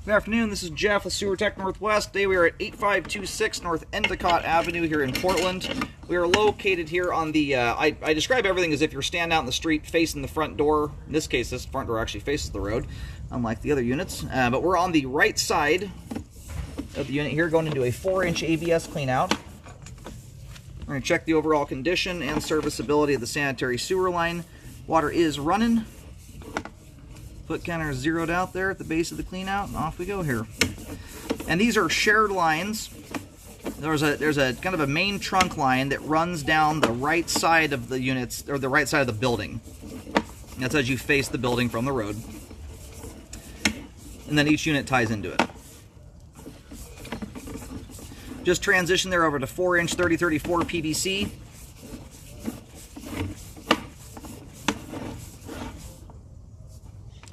Good afternoon, this is Jeff with Sewer Tech Northwest. Today we are at 8526 North Endicott Avenue here in Portland. We are located here on the, I describe everything as if you're standing out in the street facing the front door. In this case, this front door actually faces the road, unlike the other units. But we're on the right side of the unit here, going into a 4-inch ABS cleanout. We're going to check the overall condition and serviceability of the sanitary sewer line. Water is running. Foot counter is zeroed out there at the base of the cleanout, and off we go here. And these are shared lines. There's a kind of a main trunk line that runs down the right side of the units, or the right side of the building. And that's as you face the building from the road. And then each unit ties into it. Just transition there over to 4-inch 3034 PVC.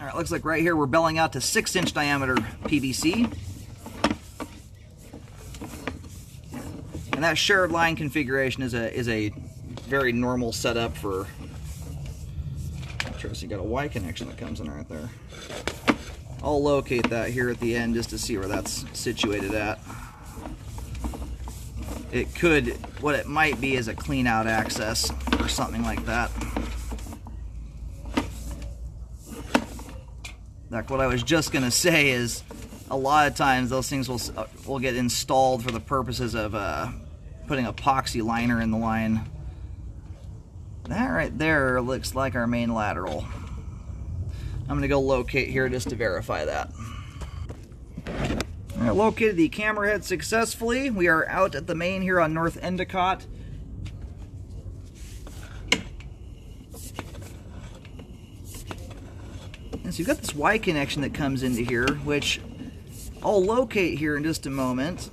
All right, looks like right here we're belling out to 6-inch diameter PVC. And that shared line configuration is a very normal setup for, you got a Y connection that comes in right there. I'll locate that here at the end just to see where that's situated at. It could, what it might be is a clean out access or something like that. Like what I was just gonna say is, a lot of times those things will get installed for the purposes of putting epoxy liner in the line. That right there looks like our main lateral. I'm gonna go locate here just to verify that. All right, located the camera head successfully. We are out at the main here on North Endicott. And so you've got this Y connection that comes into here, which I'll locate here in just a moment.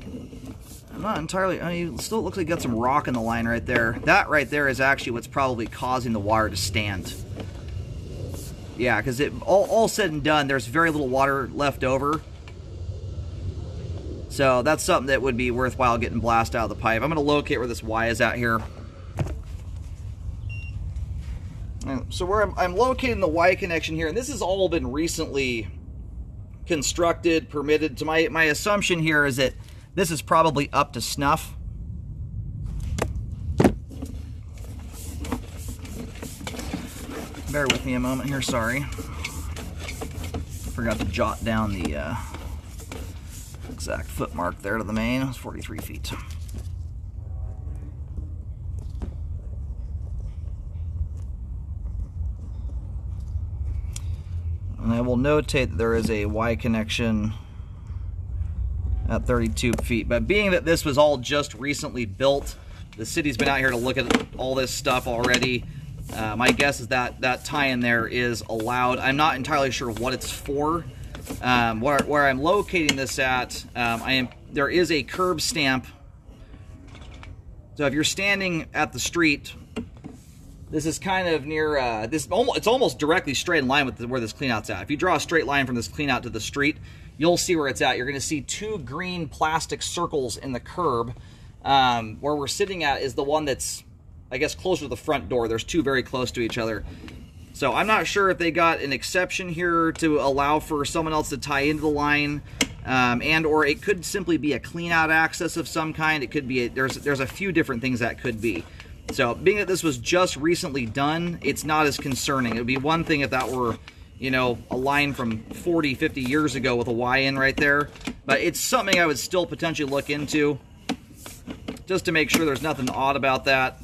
I'm not entirely, I mean, it still looks like you got some rock in the line right there. That right there is actually what's probably causing the water to stand. Yeah, because all said and done, there's very little water left over. So that's something that would be worthwhile getting blasted out of the pipe. I'm going to locate where this Y is at here. So where I'm locating the Y connection here, and this has all been recently constructed, permitted. So my assumption here is that this is probably up to snuff. Bear with me a moment here, sorry. Forgot to jot down the exact foot mark there to the main. It's 43 feet. And I will notate that there is a Y connection at 32 feet. But being that this was all just recently built, the city's been out here to look at all this stuff already. My guess is that that tie-in there is allowed. I'm not entirely sure what it's for. Where I'm locating this at, there is a curb stamp. So if you're standing at the street, this is kind of near, it's almost directly straight in line with where this cleanout's at. If you draw a straight line from this cleanout to the street, you'll see where it's at. You're going to see two green plastic circles in the curb. Where we're sitting at is the one that's, I guess, closer to the front door. There's two very close to each other. So I'm not sure if they got an exception here to allow for someone else to tie into the line, and or it could simply be a cleanout access of some kind. It could be, there's a few different things that could be. So being that this was just recently done, it's not as concerning. It would be one thing if that were, you know, a line from 40, 50 years ago with a Y in right there. But it's something I would still potentially look into, just to make sure there's nothing odd about that.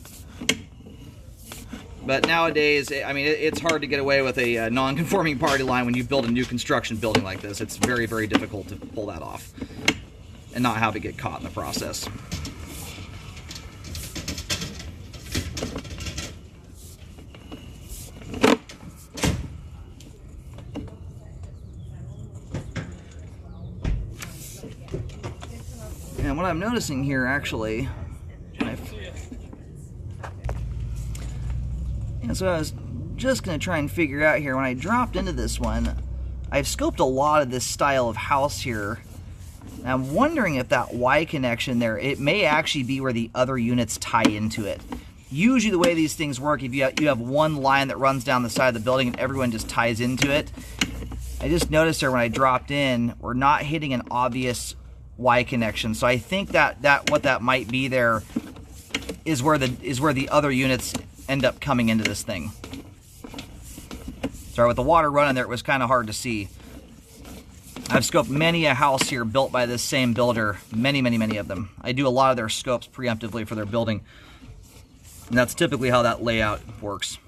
But nowadays, I mean, it's hard to get away with a non-conforming party line when you build a new construction building like this. It's very, very difficult to pull that off and not have to get caught in the process. And what I'm noticing here, actually, so I was just going to try and figure out here, when I dropped into this one, I've scoped a lot of this style of house here. And I'm wondering if that Y connection there, it may actually be where the other units tie into it. Usually the way these things work, if you have one line that runs down the side of the building and everyone just ties into it, I just noticed there when I dropped in, we're not hitting an obvious Y connection. So I think that what that might be there is where the other units end up coming into this thing. Sorry, with the water running there, it was kind of hard to see. I've scoped many a house here built by this same builder, many of them. I do a lot of their scopes preemptively for their building, and that's typically how that layout works.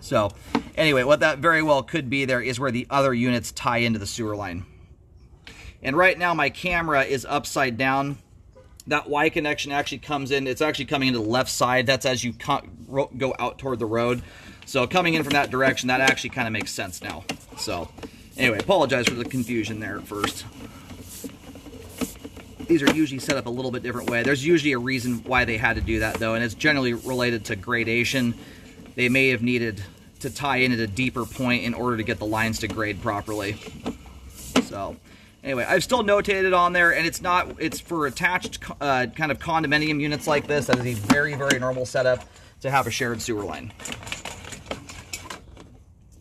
So anyway, what that very well could be there is where the other units tie into the sewer line. And right now my camera is upside down. That Y connection actually comes in, it's actually coming into the left side. That's as you go out toward the road. So coming in from that direction, that actually kind of makes sense now. So anyway, apologize for the confusion there at first. These are usually set up a little bit different way. There's usually a reason why they had to do that though, and it's generally related to gradation. They may have needed to tie in at a deeper point in order to get the lines to grade properly. So anyway, I've still notated on there, and it's for attached kind of condominium units like this. That is a very normal setup to have a shared sewer line.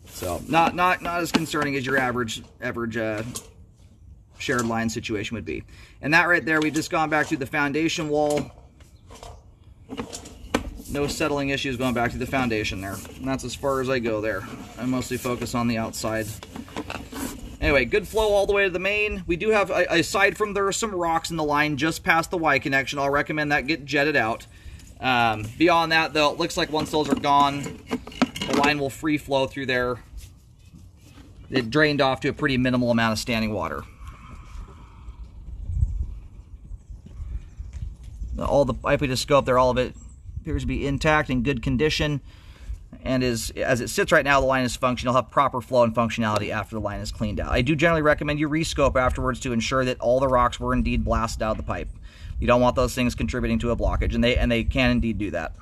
So not as concerning as your average shared line situation would be. And that right there, we've just gone back through the foundation wall. No settling issues going back to the foundation there. And that's as far as I go there. I mostly focus on the outside. Anyway, good flow all the way to the main. We do have, aside from there are some rocks in the line just past the Y connection. I'll recommend that get jetted out. Beyond that, though, it looks like once those are gone, the line will free flow through there. It drained off to a pretty minimal amount of standing water. All the pipe we just scoped there, all of it appears to be intact, in good condition, and as it sits right now, the line is functional. It'll have proper flow and functionality after the line is cleaned out. I do generally recommend you rescope afterwards to ensure that all the rocks were indeed blasted out of the pipe. You don't want those things contributing to a blockage, and they can indeed do that.